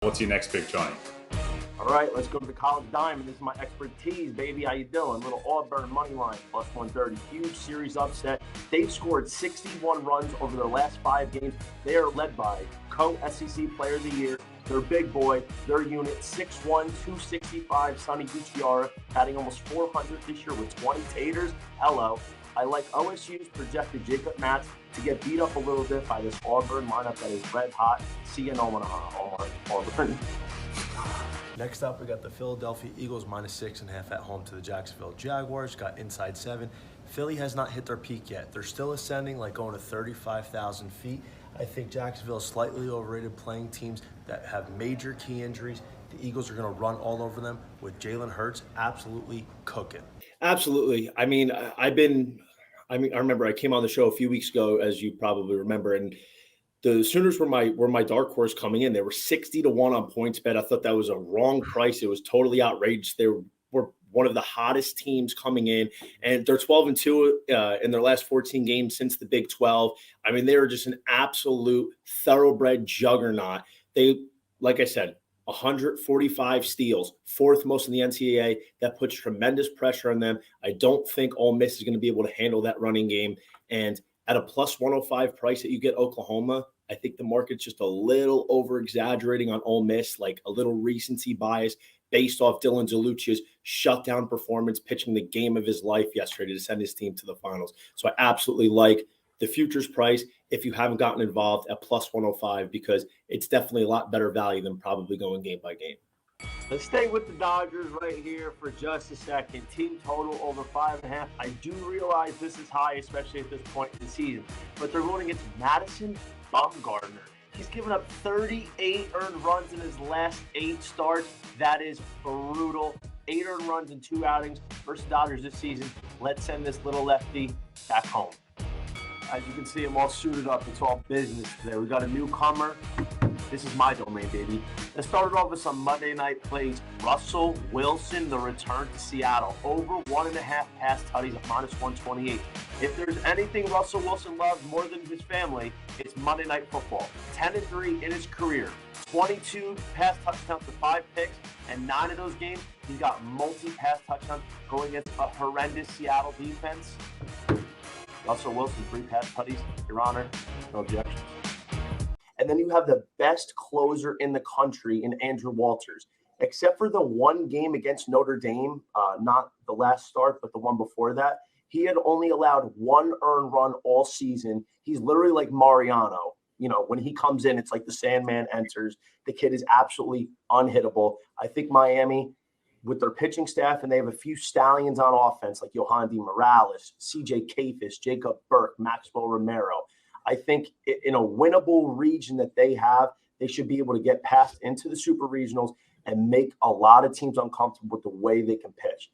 What's your next pick, Johnny? All right, let's go to the college diamond. This is my expertise, baby. How you doing? Little Auburn money line, plus 130. Huge series upset. They've scored 61 runs over their last 5 games. They are led by co-SEC Player of the Year, their big boy, their unit, 6'1", 265, Sonny Gutierrez, batting almost 400 this year with 20 taters. Hello. I like OSU's projected Jacob Matz to get beat up a little bit by this Auburn lineup that is red hot. See you in Omaha, Auburn. Next up, we got the Philadelphia Eagles -6.5 at home to the Jacksonville Jaguars. Got inside 7. Philly has not hit their peak yet. They're still ascending, like going to 35,000 feet. I think Jacksonville is slightly overrated, playing teams that have major key injuries. The Eagles are going to run all over them with Jalen Hurts absolutely cooking. Absolutely. I remember I came on the show a few weeks ago, as you probably remember, and the Sooners were my dark horse coming in. They were 60-1 on PointsBet. I thought that was a wrong price. It was totally outrageous. They were one of the hottest teams coming in, and they're 12-2 in their last 14 games since the Big 12. I mean, they were just an absolute thoroughbred juggernaut. They, like I said, 145 steals, 4th most in the NCAA. That puts tremendous pressure on them. I don't think Ole Miss is going to be able to handle that running game. And at a plus 105 price that you get Oklahoma, I think the market's just a little over-exaggerating on Ole Miss, like a little recency bias based off Dylan DeLuccia's shutdown performance, pitching the game of his life yesterday to send his team to the finals. So I absolutely like the futures price if you haven't gotten involved at plus 105, because it's definitely a lot better value than probably going game by game. Let's stay with the Dodgers right here for just a second. Team total over 5.5. I do realize this is high, especially at this point in the season, but they're going against Madison Bumgarner. He's given up 38 earned runs in his last 8 starts. That is brutal. 8 earned runs in 2 outings versus Dodgers this season. Let's send this little lefty back home. As you can see, I'm all suited up. It's all business today. We got a newcomer. This is my domain, baby. Let's start it off with some Monday night plays. Russell Wilson, the return to Seattle. Over 1.5 pass tutties at minus 128. If there's anything Russell Wilson loves more than his family, it's Monday Night Football. 10-3 in his career. 22 pass touchdowns to 5 picks, and 9 of those games, he's got multi-pass touchdowns going against a horrendous Seattle defense. Russell Wilson, 3 pass tutties. Your Honor, no objections. And then you have the best closer in the country in Andrew Walters. Except for the one game against Notre Dame, not the last start, but the one before that, he had only allowed 1 earned run all season. He's literally like Mariano. You know, when he comes in, it's like the Sandman enters. The kid is absolutely unhittable. I think Miami, with their pitching staff, and they have a few stallions on offense like Yohandy Morales, CJ Kafis, Jacob Burke, Maxwell Romero. I think in a winnable region that they have, they should be able to get past into the super regionals and make a lot of teams uncomfortable with the way they can pitch.